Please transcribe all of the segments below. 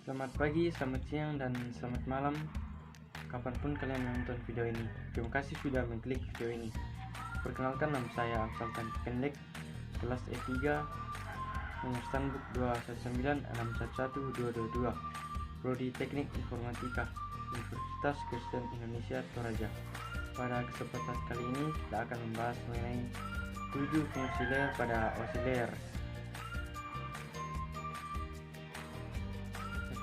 Selamat pagi, selamat siang, dan selamat malam kapanpun kalian menonton video ini. Terima kasih sudah mengklik video ini. Perkenalkan, nama saya Amsal Tanpa Pendek, kelas E3, nomor standbook 219611222, Prodi Teknik Informatika, Universitas Kristen Indonesia Toraja. Pada kesempatan kali ini kita akan membahas mengenai 7 fungsi layer pada OSI layer.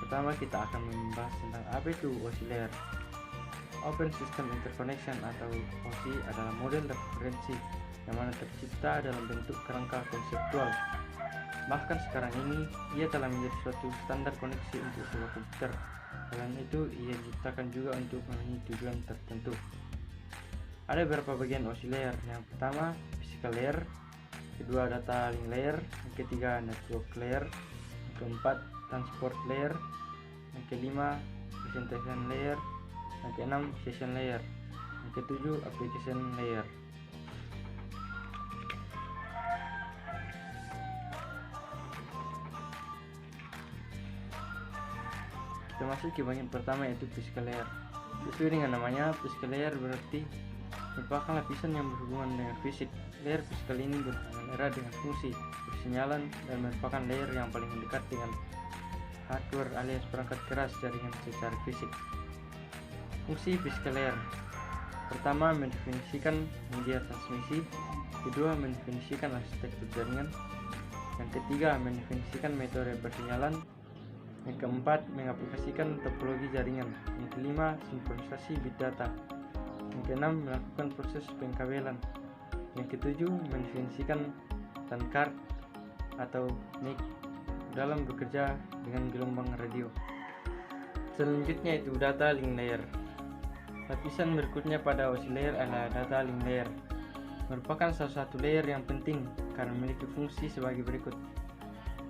Pertama, kita akan membahas tentang apa itu OSI layer. Open System Interconnection atau OSI adalah model referensi yang mana tercipta dalam bentuk kerangka konseptual. Bahkan sekarang ini ia telah menjadi suatu standar koneksi untuk sebuah komputer. Selain itu, ia diciptakan juga untuk memenuhi tujuan tertentu. Ada beberapa bagian OSI layer. Yang pertama, physical layer, kedua data link layer, yang ketiga network layer, yang keempat transport layer, yang kelima presentation layer, yang keenam session layer, yang ketujuh application layer. Kita masuk ke bagian pertama, yaitu physical layer. Sesuai dengan namanya, physical layer berarti merupakan lapisan yang berhubungan dengan fisik. Layer physical ini berhubungan erat dengan fungsi persinyalan dan merupakan layer yang paling mendekat dengan hardware alias perangkat keras jaringan secara fisik. Fungsi physical layer: pertama, mendefinisikan media transmisi, kedua, mendefinisikan arsitektur jaringan, yang ketiga, mendefinisikan metode persinyalan, yang keempat, mengaplikasikan topologi jaringan, yang kelima, sinkronisasi bit data, yang keenam, melakukan proses pengkabelan, yang ketujuh, mendefinisikan LAN card atau NIC dalam bekerja dengan gelombang radio. Selanjutnya itu data link layer. Lapisan berikutnya pada OSI layer adalah data link layer. Merupakan salah satu layer yang penting karena memiliki fungsi sebagai berikut.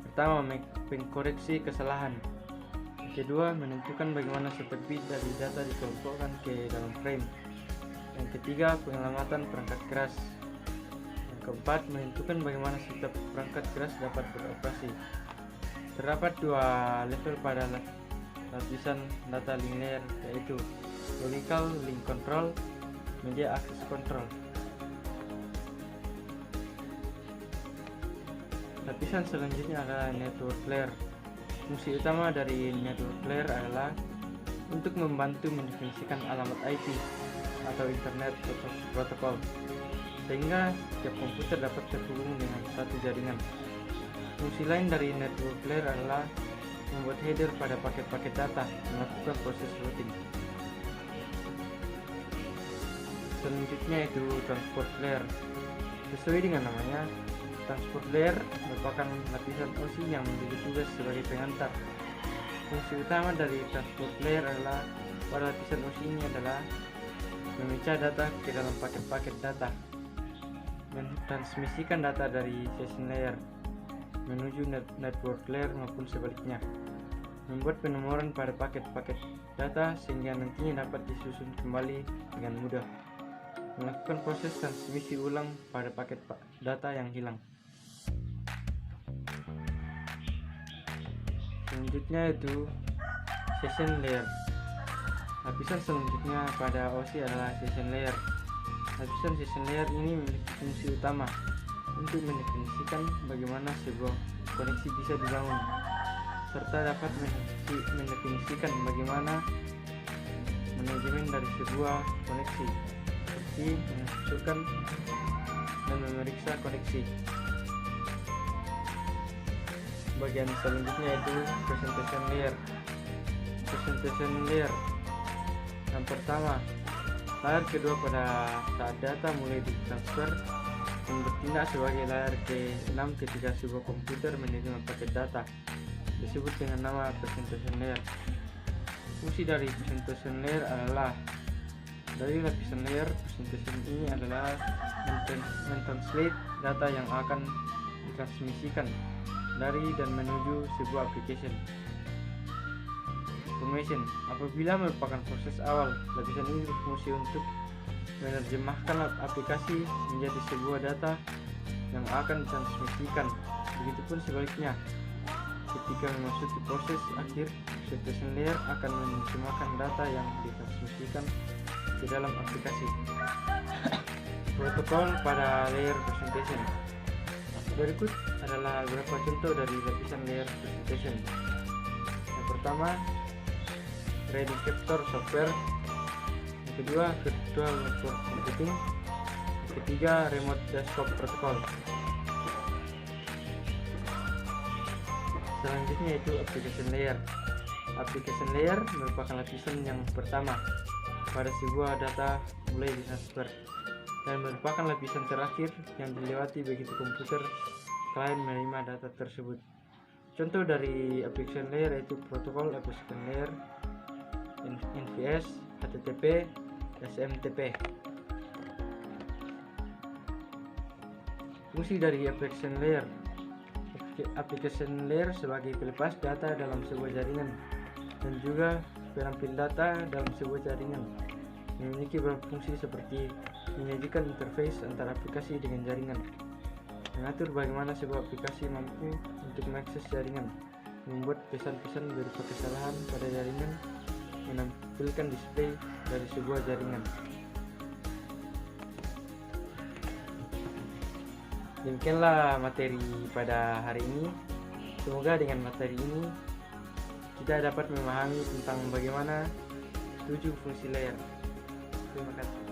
Pertama, mengkoreksi kesalahan. Kedua, menentukan bagaimana setiap bit dari data dikelompokkan ke dalam frame. Yang ketiga, penyelamatan perangkat keras. Yang keempat, menentukan bagaimana setiap perangkat keras dapat beroperasi. Terdapat dua level pada lapisan data link layer, yaitu logical link control, media access control. Lapisan selanjutnya adalah network layer. Fungsi utama dari network layer adalah untuk membantu mendefinisikan alamat IP atau Internet Protocol, sehingga setiap komputer dapat terhubung dengan satu jaringan. Fungsi lain dari network layer adalah membuat header pada paket-paket data, melakukan proses routing. Selanjutnya itu transport layer. Sesuai dengan namanya, transport layer merupakan lapisan OSI yang memiliki tugas sebagai pengantar. Fungsi utama dari transport layer adalah pada lapisan OSI ini adalah memecah data ke dalam paket-paket data, mentransmisikan data dari session layer menuju network layer maupun sebaliknya, membuat penomoran pada paket-paket data sehingga nantinya dapat disusun kembali dengan mudah, melakukan proses transmisi ulang pada paket data yang hilang. Selanjutnya itu session layer. Lapisan selanjutnya pada OSI adalah session layer. Lapisan session layer ini memiliki fungsi utama untuk mendefinisikan bagaimana sebuah koneksi bisa dibangun, serta dapat mendefinisikan bagaimana manajemen dari sebuah koneksi, seperti mengusulkan dan memeriksa koneksi. Bagian selanjutnya itu presentation layer. Presentation layer yang pertama, layer kedua pada saat data mulai ditransfer yang bertindak sebagai layer ke-6 ketika sebuah komputer menerima paket data, disebut dengan nama presentation layer. Fungsi dari presentation layer adalah dari lapisan layer presentation ini adalah mentranslate data yang akan ditransmisikan dari dan menuju sebuah application. Information apabila merupakan proses awal, lapisan ini berfungsi untuk menerjemahkan aplikasi menjadi sebuah data yang akan ditransmisikan. Begitupun sebaliknya, ketika memasuki proses akhir, application layer akan menerjemahkan data yang ditransmisikan ke dalam aplikasi. Protokol pada layer presentation. Berikut adalah beberapa contoh dari lapisan layer presentation. Yang pertama, Ready Capture Software. Yang kedua, Virtual Network Computing. Yang ketiga, Remote Desktop Protocol. Selanjutnya itu application layer. Application layer merupakan lapisan yang pertama pada sebuah data mulai ditransfer dan merupakan lapisan terakhir yang dilewati begitu komputer klien menerima data tersebut. Contoh dari application layer yaitu protokol application layer, NVS, HTTP, SMTP. Fungsi dari application layer. Application layer sebagai pelepas data dalam sebuah jaringan dan juga penampil data dalam sebuah jaringan. Memiliki beberapa fungsi seperti menyajikan interface antara aplikasi dengan jaringan, mengatur bagaimana sebuah aplikasi mampu untuk mengakses jaringan, membuat pesan-pesan berupa kesalahan pada jaringan, menampilkan display dari sebuah jaringan. Demikianlah materi pada hari ini. Semoga dengan materi ini kita dapat memahami tentang bagaimana 7 fungsi layer. Terima kasih.